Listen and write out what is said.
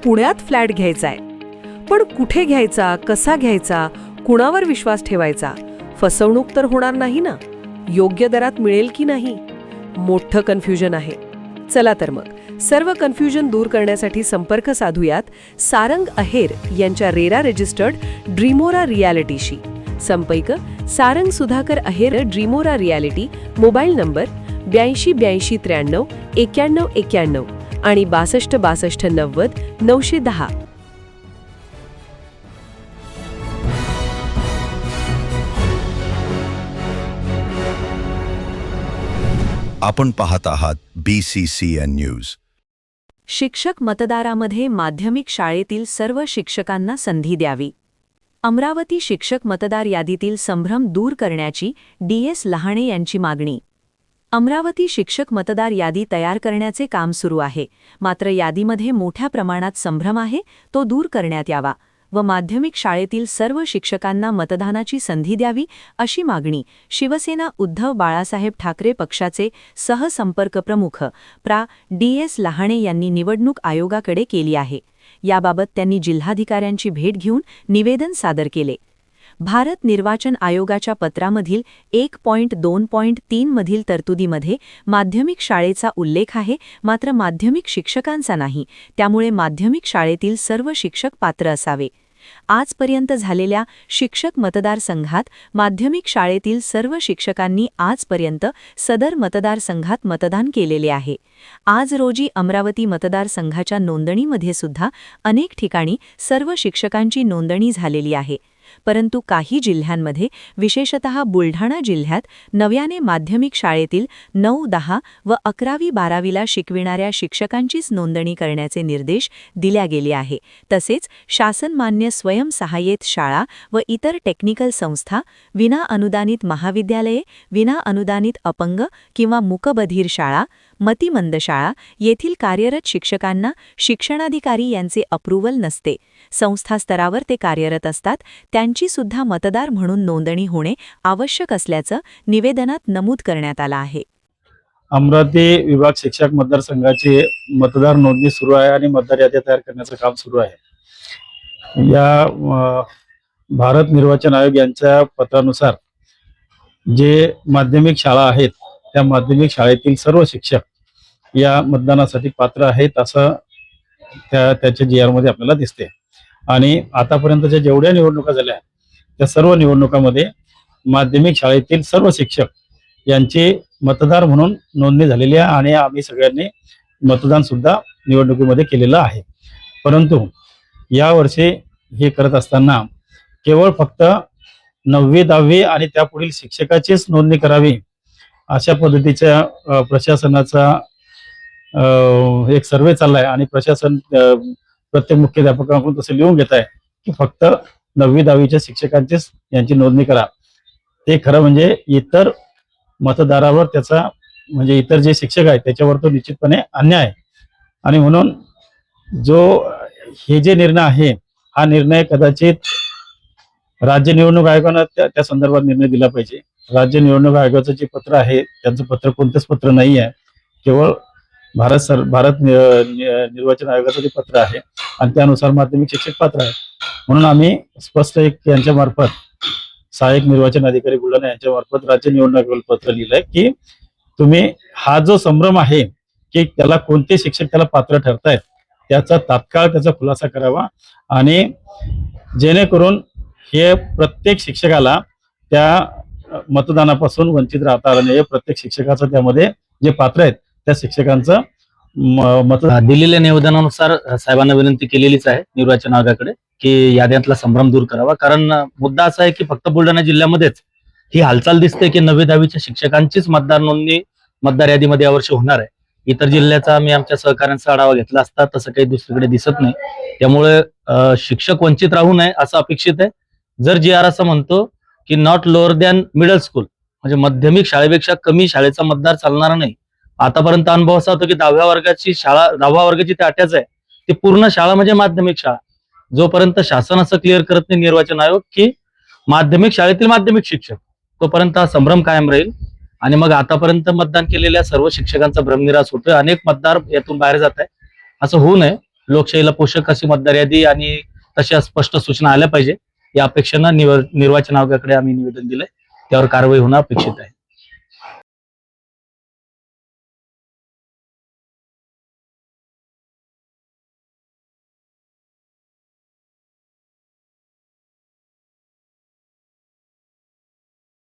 पुण्यात फ्लॅट घ्यायचा आहे. पण कुठे घ्यायचा, कसा घ्यायचा, कुणावर विश्वास ठेवायचा? फसवणूक तर होणार नाही ना? योग्य दरात मिळेल की नाही? मोठं कन्फ्युजन आहे. चला तर मग सर्व कन्फ्युजन दूर करण्यासाठी संपर्क साधूयात सारंग अहेर यांच्या रेरा रजिस्टर्ड ड्रीमोरा रियालिटीशी. संपर्क सारंग सुधाकर अहेर, ड्रीमोरा रियालिटी. मोबाईल नंबर 82 83 91 91 आणि 62 62 90 910. आपण पाहत आहात BCCN न्यूज. शिक्षक मतदारामध्ये माध्यमिक शाळेतील सर्व शिक्षकांना संधी द्यावी. अमरावती शिक्षक मतदार यादीतील संभ्रम दूर करण्याची DS लहाणे यांची मागणी. अमरावती शिक्षक मतदार यादी तयार करण्याचे काम सुरू आहे. मात्र यादीमध्ये मोठ्या प्रमाणात संभ्रम आहे, तो दूर करण्यात यावा व माध्यमिक शाळेतील सर्व शिक्षकांना मतदानाची संधी द्यावी अशी मागणी शिवसेना उद्धव बाळासाहेब ठाकरे पक्षाचे सहसंपर्क प्रमुख प्रा. DS लहाणे यांनी निवडणूक आयोगाकडे केली आहे. याबाबत त्यांनी जिल्हाधिकाऱ्यांची भेट घेऊन निवेदन सादर केले. भारत निर्वाचन आयोगाच्या पत्रामधील 1.2.3 मधील तरतुदीमध्ये माध्यमिक शाळेचा उल्लेख आहे, मात्र माध्यमिक शिक्षकांचा नाही. त्यामुळे माध्यमिक शाळेतील सर्व शिक्षक पात्र असावे. आजपर्यंत झालेल्या शिक्षक मतदारसंघात माध्यमिक शाळेतील सर्व शिक्षकांनी आजपर्यंत सदर मतदारसंघात मतदान केलेले आहे. आज रोजी अमरावती मतदारसंघाच्या नोंदणीमध्ये सुद्धा अनेक ठिकाणी सर्व शिक्षकांची नोंदणी झालेली आहे. परंतु काही जिल्ह्यांमध्ये, विशेषतः बुलढाणा जिल्ह्यात नव्याने माध्यमिक शाळेतील 9, 10 व 11वी 12वीला शिकविणाऱ्या शिक्षकांचीच नोंदणी करण्याचे निर्देश दिल्या गेले आहे. तसेच शासनमान्य स्वयंसहाय्यित शाळा व इतर टेक्निकल संस्था, विना अनुदानित महाविद्यालये, विना अनुदानित अपंग किंवा मूकबधीर शाळा, मतिमंद शाळा येथील कार्यरत शिक्षकांना शिक्षणाधिकारी यांचे अप्रूव्हल नसते. संस्था स्तरावर ते कार्यरत असतात, त्यांची सुद्धा मतदार म्हणून नोंदणी होणे आवश्यक असल्याचं निवेदनात नमूद करण्यात आलं आहे. अमरावती विभाग शिक्षक मतदारसंघाची मतदार नोंदणी सुरू आहे आणि मतदार याद्या तयार करण्याचं काम सुरू आहे. या भारत निर्वाचन आयोग यांच्या पत्रानुसार जे माध्यमिक शाळा आहेत त्या माध्यमिक शाळेतील सर्व शिक्षक या मतदानासाठी पात्र आहेत असं त्याच्या GR मध्ये आपल्याला दिसते. आणि आतापर्यंतच्या जेवढ्या निवडणुका झाल्या त्या सर्व निवडणुकांमध्ये माध्यमिक शाळेतील सर्व शिक्षक यांची मतदार म्हणून नोंदणी झालेली आहे आणि आम्ही सगळ्यांनी मतदान सुद्धा निवडणुकीमध्ये केलेलं आहे. परंतु यावर्षी हे करत असताना केवळ फक्त 9वी 10वी आणि त्यापुढील शिक्षकाचीच नोंदणी करावी अशा पद्धतीच्या प्रशासनाचा एक सर्वे चाललाय आणि प्रशासन प्रत्येक मुख्याध्यापकांकडून तसे लिहून घेत आहे की फक्त 9वी 10वीच्या शिक्षकांचीच यांची नोंदणी करा. ते खरं म्हणजे इतर मतदारावर त्याचा म्हणजे इतर जे शिक्षक आहेत त्याच्यावर तो निश्चितपणे अन्याय आहे. आणि म्हणून जो हे जे निर्णय आहे हा निर्णय कदाचित राज्य निवडणूक आयोगानं त्या संदर्भात निर्णय दिला पाहिजे. राज्य निवडणूक आयोगाचं जे पत्र आहे त्यांचं पत्र कोणतंच पत्र नाही आहे, केवळ भारत निर्वाचन आयोगाचं जे पत्र आहे आणि त्यानुसार माध्यमिक शिक्षक पात्र आहे. म्हणून आम्ही स्पष्ट यांच्या मार्फत सहाय्यक निर्वाचन अधिकारी बुलढाणा यांच्या मार्फत राज्य निवडणूक आयोगाला पत्र लिहिलंय की तुम्ही हा जो संभ्रम आहे की त्याला कोणते शिक्षक त्याला पात्र ठरतायत त्याचा तात्काळ त्याचा खुलासा करावा आणि जेणेकरून हे प्रत्येक शिक्षकाला त्या मतदानापासून वंचित राहता आलं नाही. प्रत्येक शिक्षकाचं त्यामध्ये जे पात्र आहेत त्या शिक्षकांचं दिलेल्या निवेदनानुसार साहेबांना विनंती केलेलीच आहे निर्वाचन आयोगाकडे की याद्यांतला संभ्रम दूर करावा. कारण मुद्दा असा आहे की फक्त बुलढाणा जिल्ह्यामध्येच ही हालचाल दिसते की 9वी 10वीच्या शिक्षकांचीच मतदार नोंदणी मतदार यादीमध्ये यावर्षी होणार आहे. इतर जिल्ह्याचा आम्ही आमच्या सहकाऱ्यांचा आढावा घेतला असता तसं काही दुसरीकडे दिसत नाही. त्यामुळे शिक्षक वंचित राहू नये असं अपेक्षित आहे. जर GR असं म्हणतो की not lower than middle school म्हणजे माध्यमिक शाळेपेक्षा कमी शाळेचा मतदार चालणार नाही. आतापर्यंत अनुभव असा होता की 10व्या वर्गाची शाळा 10व्या वर्गाची ते 8व्याच आहे ती पूर्ण शाळा म्हणजे माध्यमिक शाळा. जोपर्यंत शासन असं क्लिअर करत नाही निर्वाचन आयोग की माध्यमिक शाळेतील माध्यमिक शिक्षक तोपर्यंत हा संभ्रम कायम राहील आणि मग आतापर्यंत मतदान केलेल्या सर्व शिक्षकांचा भ्रमनिरास होतोय. अनेक मतदार यातून बाहेर जात आहे. असं होऊ नये लोकशाहीला पोषक अशी मतदार यादी आणि तशा स्पष्ट सूचना आल्या पाहिजे या अपेक्षेनं निर्वाचन आयोगाकडे आम्ही निवेदन दिलंय. त्यावर कारवाई होणं अपेक्षित आहे.